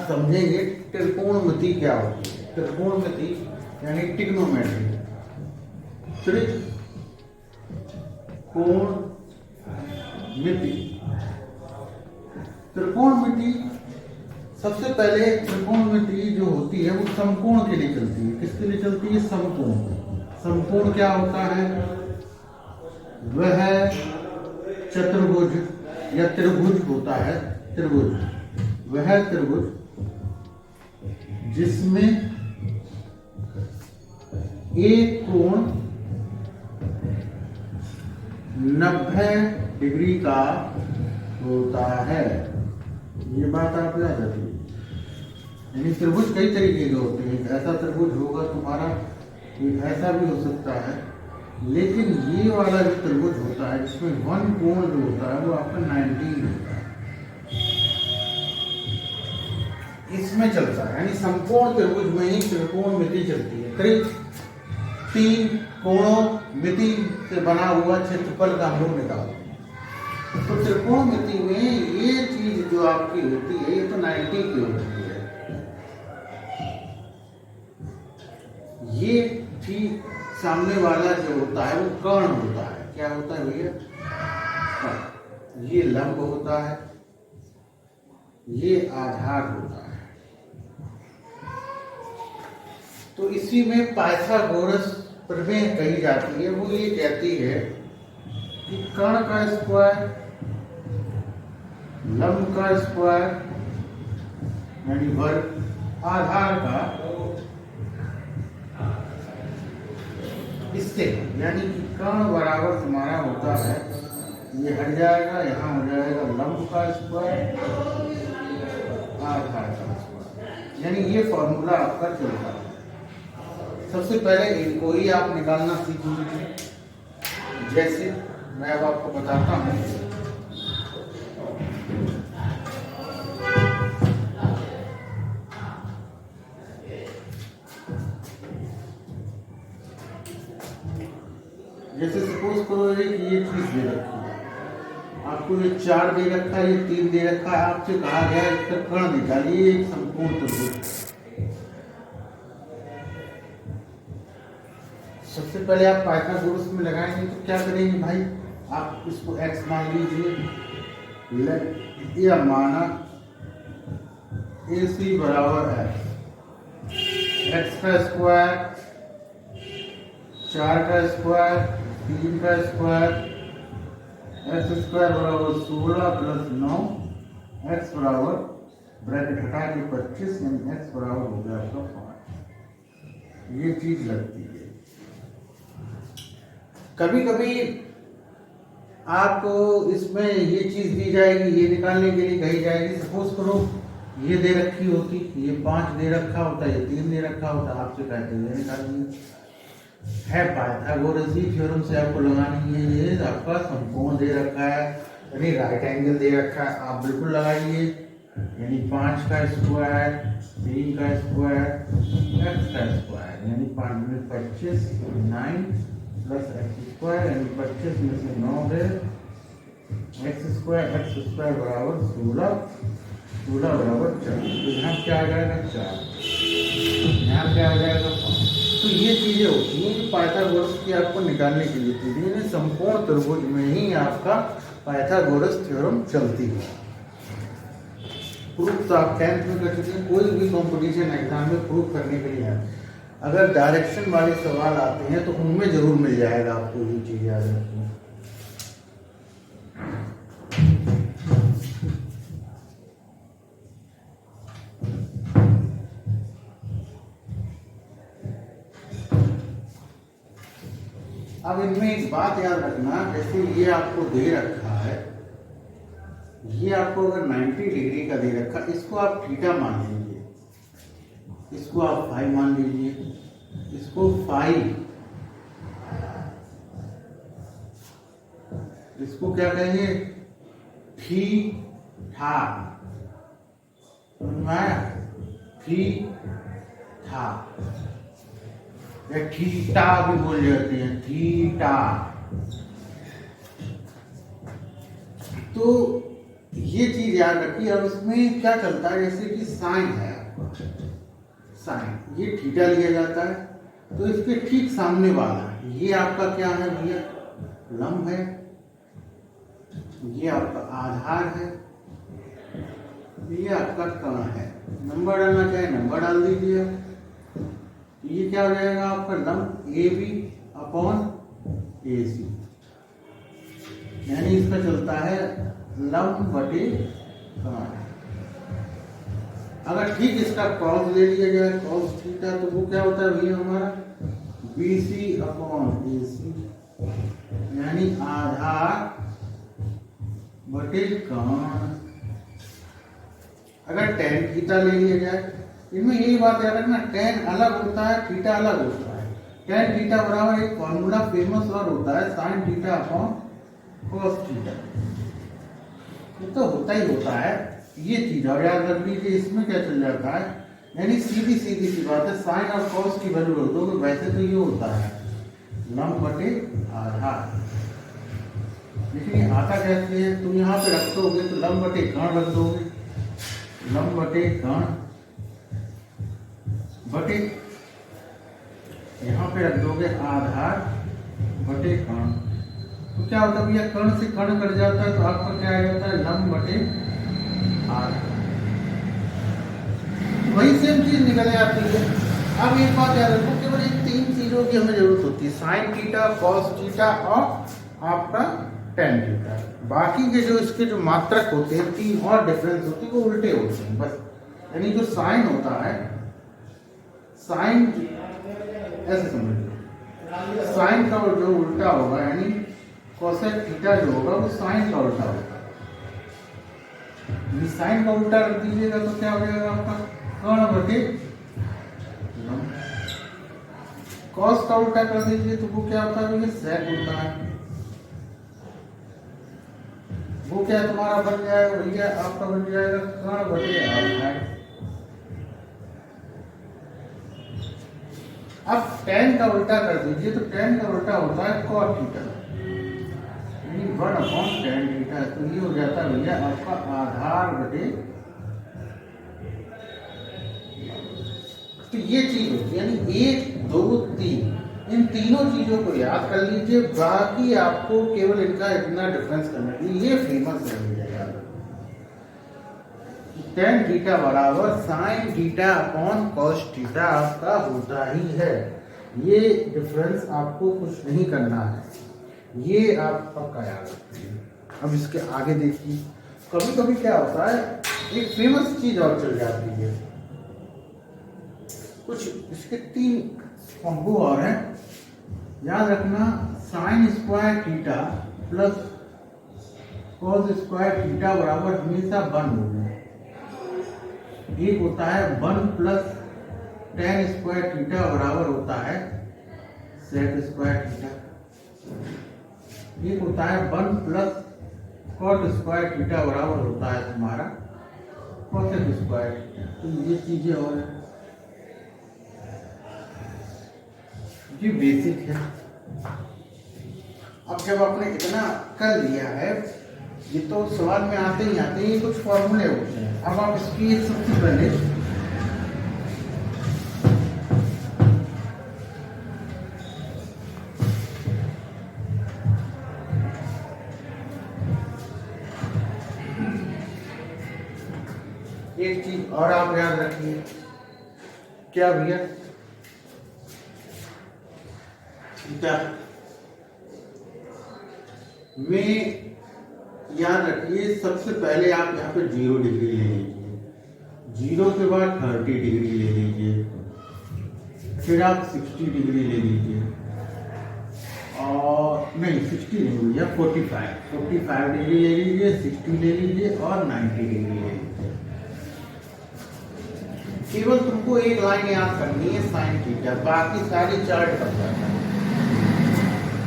समझेंगे त्रिकोणमिति क्या होती है। त्रिकोणमिति यानी ट्रिग्नोमेट्री, त्रिकोणमिति। त्रिकोणमिति सबसे पहले त्रिकोणमिति जो होती है वो समकोण के लिए चलती है। किसके लिए चलती है? समकोण। समकोण क्या होता है? वह चतुर्भुज या त्रिभुज होता है। त्रिभुज वह त्रिभुज जिसमें एक कोण 90 डिग्री का होता है। ये बात आप याद रखिए। यानी त्रिभुज कई तरीके के होते हैं। ऐसा त्रिभुज होगा तुम्हारा, ऐसा भी हो सकता है, लेकिन ये वाला जो त्रिभुज होता है जिसमें वन कोण जो होता है वो आपका 90 होता है, इसमें चलता है। यानी समकोण त्रिभुज में ही त्रिकोणमिति चलती है। तीन कोणों मिति से बना हुआ क्षेत्रफल का हम लोग निकालते हैं। तो त्रिकोणमिति में ये चीज जो आपकी होती है ये तो 90 की होती है। ये ठीक सामने वाला जो होता है वो कर्ण होता है। क्या होता है भैया? कर्ण। ये लंब होता है, ये आधार होता है। तो इसी में पाइथागोरस प्रमेय कही जाती है। वो ये कहती है कि कर्ण का स्क्वायर, लंब का स्क्वायर यानी वर्ग, आधार का इससे, यानी कि कर्ण बराबर तुम्हारा होता है, ये हट जाएगा, यहाँ हो जाएगा लंब का स्क्वायर, आधार का स्क्वायर। यानी ये फॉर्मूला आपका चलता है। सबसे पहले इनको ही आप निकालना सीख लीजिए। जैसे मैं अब आपको बताता हूँ। जैसे सपोज करो कि ये चीज दे रखी है आपको, ये 4 दे रखा है, ये 3 दे रखा है। आपसे कहा गया है इसका कर्ण निकालिए, एक समकोण त्रिभुज। सबसे पहले आप पाइथागोरस में लगाएंगे तो क्या करेंगे भाई? आप इसको x मान लीजिए, यह माना AC बराबर है x का स्क्वायर, 4 का स्क्वायर, 3 का स्क्वायर, x स्क्वायर बराबर 16 प्लस 9, x बराबर ब्रैकेट हटा के 25, यानी x बराबर हो गया आपका 5। ये चीज लगती है। कभी कभी आपको इसमें ये चीज दी जाएगी, ये निकालने के लिए कही जाएगी। सपोज करो ये दे रखी होती, ये 5 दे रखा होता, ये 3 दे रखा होता, आपसे कहते हैं ये निकालिए। है पाइथागोरसी थ्योरम से आपको लगानी है। ये आपका समकोण दे रखा है, यानी राइट एंगल दे रखा है, आप बिल्कुल लगाइए। यानी 5 का स्क्वायर, 3 का स्क्वायर, x का स्क्वायर, यानी 5 में 25, 9 प्लस x स्क्वायर, यानी 25 में से 9 है, x स्क्वायर बराबर 16 बराबर 4। तो यहाँ क्या आ जाएगा? 4। यहाँ क्या आ जाएगा? 5। तो ये चीजें होती हैं कि पाइथागोरस की आपको निकालने के लिए थी। समकोण त्रिभुज में ही आपका पाइथागोरस थ्योरम चलती है। प्रूफ तो आप 10th में कर चुके हैं। कोई भी कॉम्पिटिशन एग्जाम में प्रूफ करने के लिए है, अगर डायरेक्शन वाले सवाल आते हैं तो उनमें जरूर मिल जाएगा आपको ये चीज याद रखनी। अब इनमें एक बात याद रखना, जैसे ये आपको दे रखा है, ये आपको अगर 90 डिग्री का दे रखा, इसको आप थीटा मान लीजिए, इसको आप फाई मान लीजिए, इसको फाई, इसको क्या कहेंगे? थीटा। थीटा या थीटा भी बोल जाते हैं, थीटा। तो ये चीज याद रखिए। अब इसमें क्या चलता है, जैसे कि साइन है आपका, साइन ये थीटा लिया जाता है, तो इसके ठीक सामने वाला ये आपका क्या है भैया, लंब है, ये आपका आधार है, ये आपका कण है। नंबर डालना चाहे नंबर डाल दीजिए। ये क्या हो जाएगा आपका लंब ए बी अपॉन ए सी, यानी इसका चलता है लंब बटे कण। अगर ठीक इसका कॉस ले लिया जाए, कॉस थीटा, तो वो क्या होता है भैया हमारा बी सी अपॉन ए सी, यानी आधार बटे कण। अगर टेन थीटा ले लिया जाए, इनमें यही बात याद रखना, टेन अलग होता है, थीटा अलग होता है। टेन थीटा बराबर एक फॉर्मूला फेमस और होता है sine theta upon cos theta, ये तो होता ही होता है ये चीज। और याद रख लीजिए इसमें क्या चल जाता है, यानी सीधी सीधी सी बात है, साइन और कॉस की वैल्यू रख दोगे, वैसे तो ये होता है लंब बटे आधार, लेकिन ये आता कैसे है, तुम यहाँ पे रख दोगे तो लंब बटे कण रख दोगे, लंब बटे कण बटे यहाँ पे रख दोगे आधार बटे कण। तो क्या होता है भैया, कण से कण कट जाता है, तो आपका क्या आ जाता है लंब बटे आधार, वही सेम चीज निकल आती है। अब एक बात याद रखो, केवल इन तीन चीजों की हमें जरूरत होती है, साइन थीटा, कॉस थीटा और आपका टेन थीटा। बाकी के जो इसके जो मात्रक होते हैं, तीन और डिफरेंस होती है, वो उल्टे होते हैं बस। यानी जो साइन होता है, साइन ऐसे समझ लो, साइन का जो उल्टा होगा, यानी कोसेक थीटा जो होगा वो साइन का उल्टा होगा। साइन का उल्टा रख दीजिएगा तो क्या हो जाएगा आपका कण बटे लंब। कॉस का उल्टा कर दीजिए तो वो क्या होता है, सेक होता है। वो क्या तुम्हारा बन जाएगा भैया, आपका बन जाएगा कण बटे आधार। अब टेन का उल्टा कर दीजिए तो टेन का उल्टा होता है कॉट थीटा, यानी 1 अपॉन टेन थीटा। तो ये हो जाता है भैया आपका आधार बटे। तो ये चीज होती है, यानी 1 2 3, इन तीनों चीजों को याद कर लीजिए, बाकी आपको केवल इनका इतना डिफरेंस करना है, ये फेमस है टेन थीटा बराबर sine theta upon cos theta आपका होता ही है। ये डिफरेंस आपको कुछ नहीं करना है, ये आप पक्का याद रखिए। अब इसके आगे देखिए, कभी कभी क्या होता है, एक फेमस चीज और चल जाती है, कुछ इसके 3 कॉम्बो और हैं, याद रखना। Sine square theta plus cos square theta बराबर हमेशा 1 होगा। एक होता है 1 प्लस टेन स्क्वायर थीटा बराबर होता है सेक स्क्वायर थीटा। एक होता है 1 प्लस कॉट स्क्वायर थीटा बराबर होता है तुम्हारा कोसेक स्क्वायर थीटा। तो ये चीजें और है, ये बेसिक है। अब जब आपने इतना कर लिया है, ये तो सवाल में आते ही आते हैं, ये कुछ फॉर्मूले होते हैं। अब आप इसकी सबसे पहले एक चीज और आप याद रखिए, क्या भैया, थीटा में याद रखिए सबसे पहले आप यहाँ पे 0 डिग्री ले लीजिए, 0 के बाद 30 डिग्री ले लीजिए, फिर आप 60 डिग्री ले लीजिए, और नहीं 60 नहीं भैया 45 डिग्री ले लीजिए, 60 ले लीजिए और 90 डिग्री ले लीजिए। केवल तुमको एक लाइन याद करनी है साइन थीटा, बाकी सारी चार्ट कर जाता है।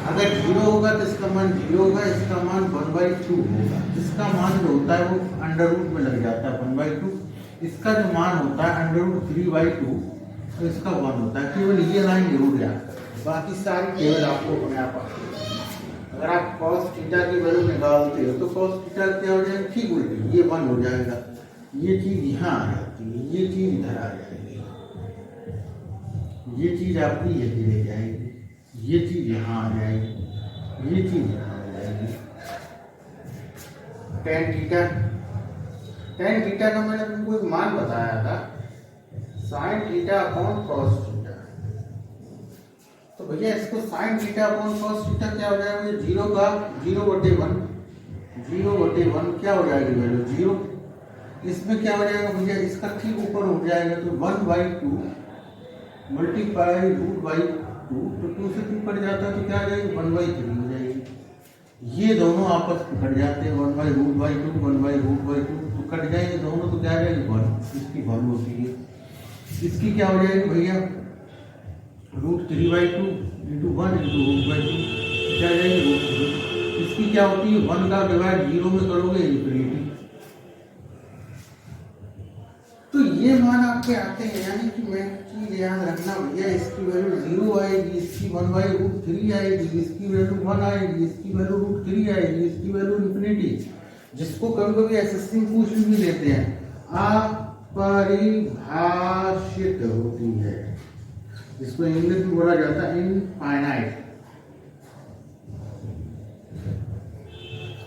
अगर 0 होगा तो इसका मान 0 होगा, इसका मान 1/2 होगा, इसका मान जो होता है वो अंडर रूट में लग जाता है 1/2, इसका जो मान होता है √3/2, तो इसका 1 होता है। केवल ये लाइन जरूर याद करें, बाकी सारी केवल आपको अपने आप अगर आप cos थीटा की वैल्यू निकालते हो तो cos थीटा क्या हो जाएगा, ठीक उल्टी, ये 1 हो जाएगा, ये चीज यहाँ आ जाती है, ये चीज इधर आ जाएगी, ये चीज आपकी ये चले जाएगी, ये चीज यहाँ आ जाएगी, ये चीज यहाँ आ जाएगी। टेन थीटा का मैंने तुमको एक मान बताया था, sine theta upon cos theta. तो भैया इसको sine theta upon cos theta क्या हो जाएगा, 0 का 0/1, 0/1 क्या हो जाएगी वैल्यू 0। इसमें क्या हो जाएगा भैया, इसका ठीक ऊपर हो जाएगा, तो 1/2 मल्टीप्लाई √2, तो 2 से 2 कट जाता है तो क्या आ जाएगी 1/3 हो जाएगी। ये दोनों आपस में कट जाते हैं, 1/√2 1/√2 तो कट जाएंगे दोनों, तो क्या आ जाएगी 1, इसकी 1 होती है। इसकी क्या हो जाएगी भैया, √3/2 × 1 × √2 क्या आ जाएगी √3। इसकी क्या होती है, 1 का डिवाइड 0 में करोगे इंफिनिटी। तो ये मान आपके आते हैं, यानी कि मैं चीज याद रखना भैया, इसकी वैल्यू 0 आएगी, इसकी 1/√3 आएगी, इसकी वैल्यू 1 आएगी, इसकी वैल्यू √3 आएगी, इसकी वैल्यू इंफिनिटी। जिसको कभी कभी एसएससी पूछ भी देते हैं, अपरिभाषित होती है, इसको इंग्लिश में बोला जाता है इनफाइनाइट।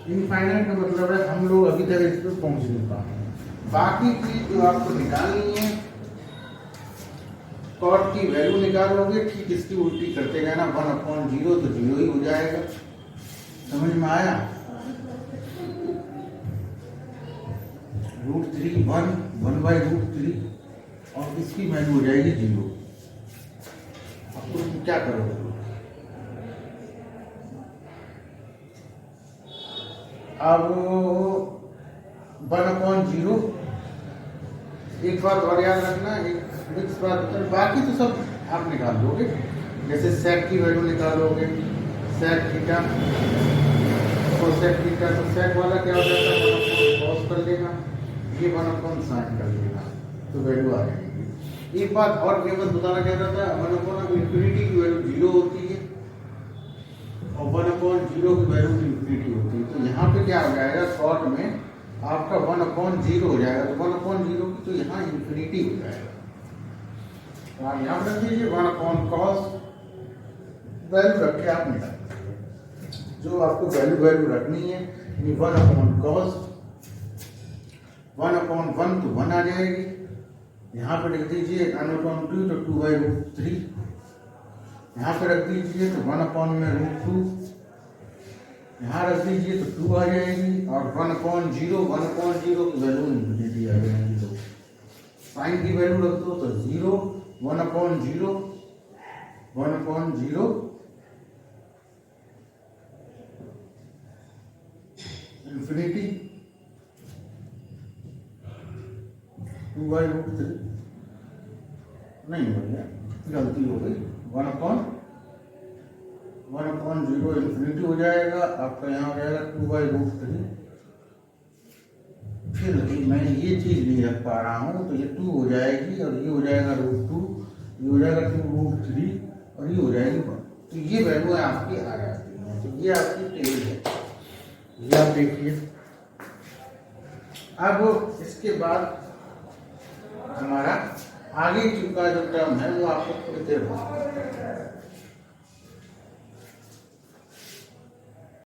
इनफाइनाइट का मतलब है हम लोग अभी तक इस पर पहुंच नहीं पाए। बाकी चीज जो आपको निकालनी है, कॉट की वैल्यू निकालोगे, ठीक इसकी उल्टी करते रहना, 1/0 तो 0 ही हो जाएगा। समझ में आया, √3 1/√3 और इसकी वैल्यू हो जाएगी 0। अब तुम क्या करोगे, अब 1/0, एक बात और याद रखना, एक मिक्स बात बता, बाकी तो सब आप निकाल लोगे। जैसे सेक की वैल्यू निकालोगे, सेक थीटा, तो सेक थीटा, तो सेक वाला क्या हो जाता है, 1/cos कॉस कर लेना, ये 1/sin साइन कर लेना, तो वैल्यू आ जाएगी। एक बात और फेमस बताना चाहता था, 1/∞ की वैल्यू 0 होती है और 1/0 की वैल्यू इंफिनिटी होती है। तो यहाँ पे क्या हो जाएगा, शॉर्ट में आपका 1/0 हो जाएगा, तो 1/0 की तो यहाँ इंफिनिटी हो जाएगा। तो आप यहाँ पर रख दीजिए 1/cos, वैल्यू रख के आप निकाल जो आपको वैल्यू रखनी है, 1/cos, 1/1 तो 1 आ जाएगी, यहाँ पे रख दीजिए 1/2 तो 2/√3, यहाँ पे रख दीजिए तो 1/√2, यहाँ रख दीजिए तो 2 आ जाएगी, और 1/0 की वैल्यू इंफिनिटी आ जाएगी। तो साइन की वैल्यू रख दो तो 0, 1/0 इंफिनिटी 2/√3, नहीं भैया गलती हो गई, 1/0 इंफिनिटी हो जाएगा आपका, यहाँ हो जाएगा 2/√3। फिर मैं ये चीज नहीं रख पा रहा हूँ, तो ये 2 हो जाएगी और ये हो जाएगा √2, ये हो जाएगा 2√3 और ये हो जाएगी 1। तो ये वैल्यू आपकी आ जाती है। तो ये आपकी टेबल है, ये आप देखिए। अब इसके बाद हमारा आगे का जो टर्म है वो आपको थोड़ी देर बाद